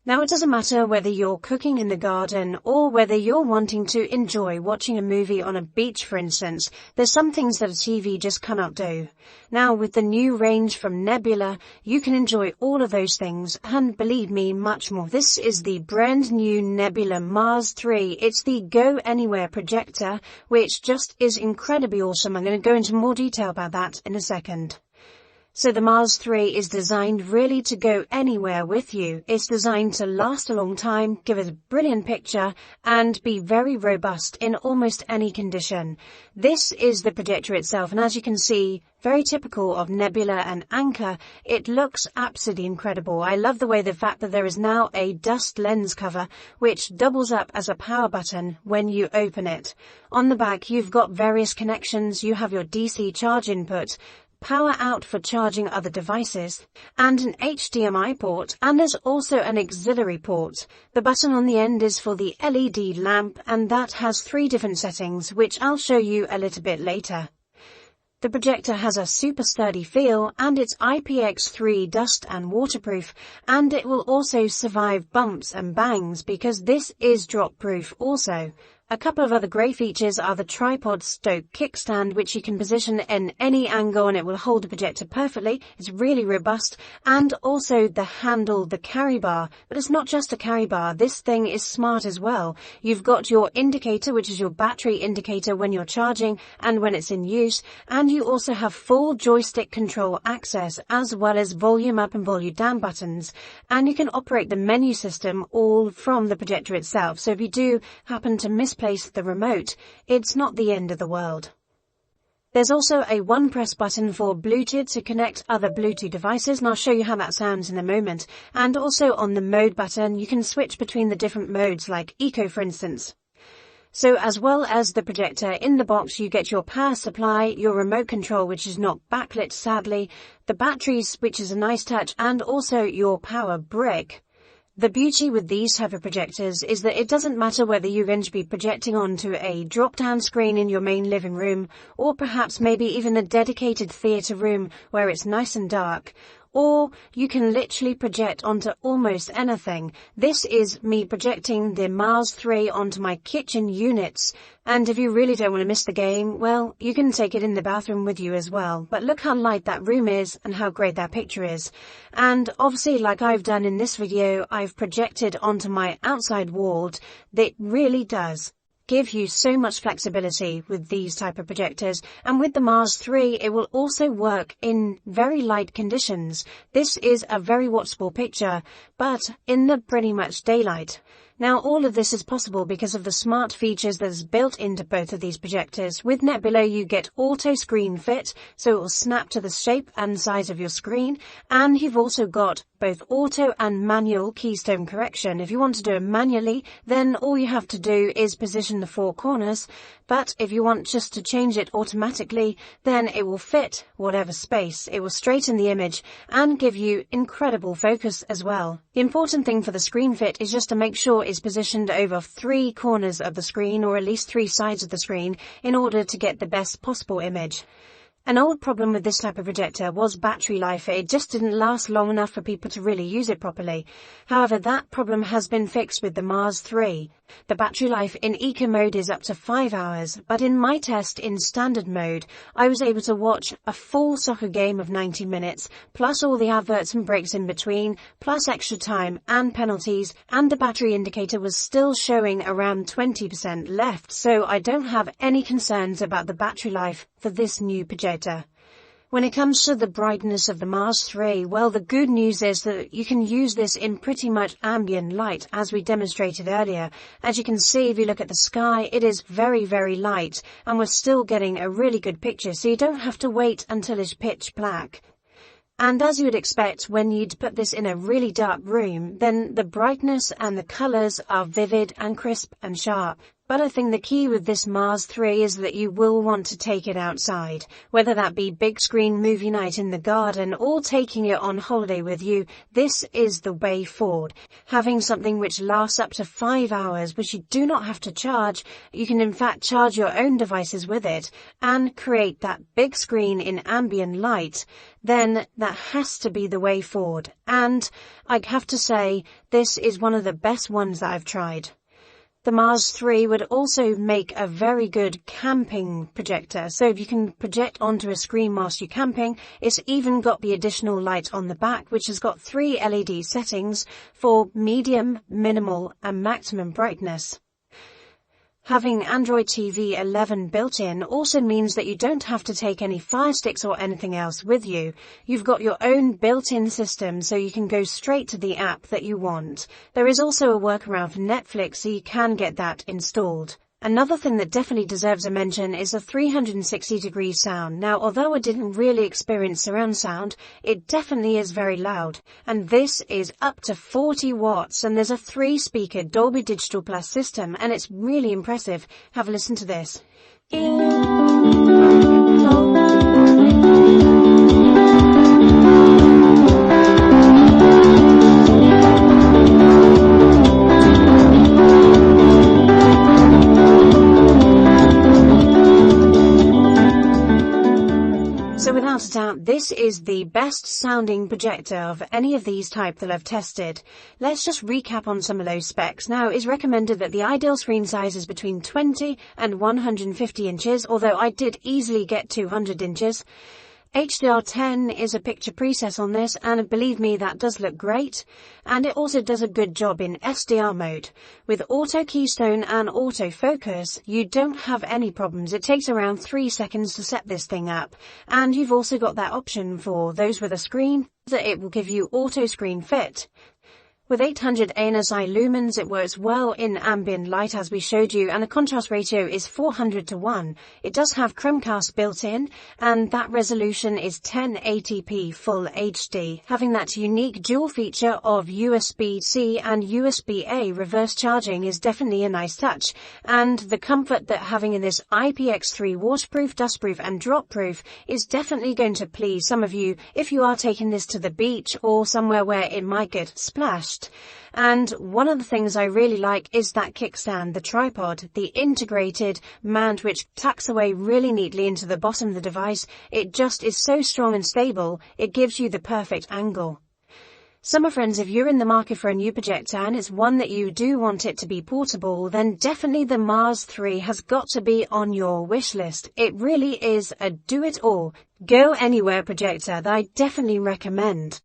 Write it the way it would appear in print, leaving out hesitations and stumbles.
Now, it doesn't matter whether you're cooking in the garden or whether you're wanting to enjoy watching a movie on a beach, for instance. There's some things that a TV just cannot do. Now, with the new range from Nebula, you can enjoy all of those things, and believe me, much more. This is the brand new Nebula Mars 3. It's the Go Anywhere projector, which just is incredibly awesome. I'm going to go into more detail about that in a second. So the Mars 3 is designed really to go anywhere with you. It's designed to last a long time, give us a brilliant picture, and be very robust in almost any condition. This is the projector itself, and as you can see, very typical of Nebula and Anchor, it looks absolutely incredible. I love the fact that there is now a dust lens cover, which doubles up as a power button when you open it. On the back, you've got various connections. You have your DC charge input, power out for charging other devices, and an HDMI port, and there's also an auxiliary port. The button on the end is for the LED lamp, and that has 3 different settings, which I'll show you a little bit later. The projector has a super sturdy feel, and it's IPX3 dust and waterproof, and it will also survive bumps and bangs because this is drop proof also. A couple of other great features are the tripod kickstand, which you can position in any angle and it will hold the projector perfectly. It's really robust. And also the handle, the carry bar. But it's not just a carry bar. This thing is smart as well. You've got your indicator, which is your battery indicator when you're charging and when it's in use. And you also have full joystick control access, as well as volume up and volume down buttons. And you can operate the menu system all from the projector itself. So if you do happen to misplace the remote, it's not the end of the world. There's also a one-press button for Bluetooth to connect other Bluetooth devices, and I'll show you how that sounds in a moment. And also on the mode button, you can switch between the different modes, like Eco, for instance. So as well as the projector, in the box you get your power supply, your remote control, which is not backlit sadly, the batteries, which is a nice touch, and also your power brick. The beauty with these type of projectors is that it doesn't matter whether you're going to be projecting onto a drop-down screen in your main living room, or perhaps maybe even a dedicated theatre room where it's nice and dark, or you can literally project onto almost anything. This is me projecting the Mars 3 onto my kitchen units, and if you really don't want to miss the game, well, you can take it in the bathroom with you as well. But look how light that room is and how great that picture is. And obviously, like I've done in this video, I've projected onto my outside wall. That really does give you so much flexibility with these type of projectors, and with the Mars 3 it will also work in very light conditions. This is a very watchable picture, but in the pretty much daylight. Now all of this is possible because of the smart features that is built into both of these projectors. With Nebula you get auto screen fit, so it will snap to the shape and size of your screen, and you've also got both auto and manual keystone correction. If you want to do it manually, then all you have to do is position the 4 corners, but if you want just to change it automatically, then it will fit whatever space. It will straighten the image and give you incredible focus as well. The important thing for the screen fit is just to make sure it's positioned over 3 corners of the screen, or at least 3 sides of the screen, in order to get the best possible image. An old problem with this type of projector was battery life. It just didn't last long enough for people to really use it properly. However, that problem has been fixed with the Mars 3. The battery life in Eco mode is up to 5 hours, but in my test in standard mode, I was able to watch a full soccer game of 90 minutes, plus all the adverts and breaks in between, plus extra time and penalties, and the battery indicator was still showing around 20% left, so I don't have any concerns about the battery life for this new projector. When it comes to the brightness of the Mars 3, well, the good news is that you can use this in pretty much ambient light, as we demonstrated earlier. As you can see, if you look at the sky, it is very, very light, and we're still getting a really good picture, so you don't have to wait until it's pitch black. And as you would expect, when you'd put this in a really dark room, then the brightness and the colours are vivid and crisp and sharp. But I think the key with this Mars 3 is that you will want to take it outside, whether that be big screen movie night in the garden or taking it on holiday with you. This is the way forward. Having something which lasts up to 5 hours, which you do not have to charge, you can in fact charge your own devices with it and create that big screen in ambient light, then that has to be the way forward. And I have to say, this is one of the best ones that I've tried. The Mars 3 would also make a very good camping projector, so if you can project onto a screen whilst you're camping. It's even got the additional light on the back, which has got 3 LED settings for medium, minimal and maximum brightness. Having Android TV 11 built in also means that you don't have to take any Fire Sticks or anything else with you. You've got your own built-in system, so you can go straight to the app that you want. There is also a workaround for Netflix, so you can get that installed. Another thing that definitely deserves a mention is a 360-degree sound. Now, although I didn't really experience surround sound, it definitely is very loud. And this is up to 40 watts, and there's a 3-speaker Dolby Digital Plus system, and it's really impressive. Have a listen to this. So without a doubt, this is the best sounding projector of any of these type that I've tested. Let's just recap on some of those specs. Now, it's recommended that the ideal screen size is between 20 and 150 inches, although I did easily get 200 inches. HDR10 is a picture preset on this, and believe me, that does look great. And it also does a good job in SDR mode. With auto keystone and auto focus, you don't have any problems. It takes around 3 seconds to set this thing up. And you've also got that option for those with a screen that it will give you auto screen fit. With 800 ANSI lumens, it works well in ambient light as we showed you, and the contrast ratio is 400:1. It does have Chromecast built in, and that resolution is 1080p Full HD. Having that unique dual feature of USB-C and USB-A reverse charging is definitely a nice touch, and the comfort that having in this IPX3 waterproof, dustproof and drop-proof is definitely going to please some of you if you are taking this to the beach or somewhere where it might get splashed. And one of the things I really like is that kickstand, the tripod, the integrated mount which tucks away really neatly into the bottom of the device. It just is so strong and stable, it gives you the perfect angle. So my friends, if you're in the market for a new projector and it's one that you do want it to be portable, then definitely the Mars 3 has got to be on your wish list. It really is a do-it-all, go-anywhere projector that I definitely recommend.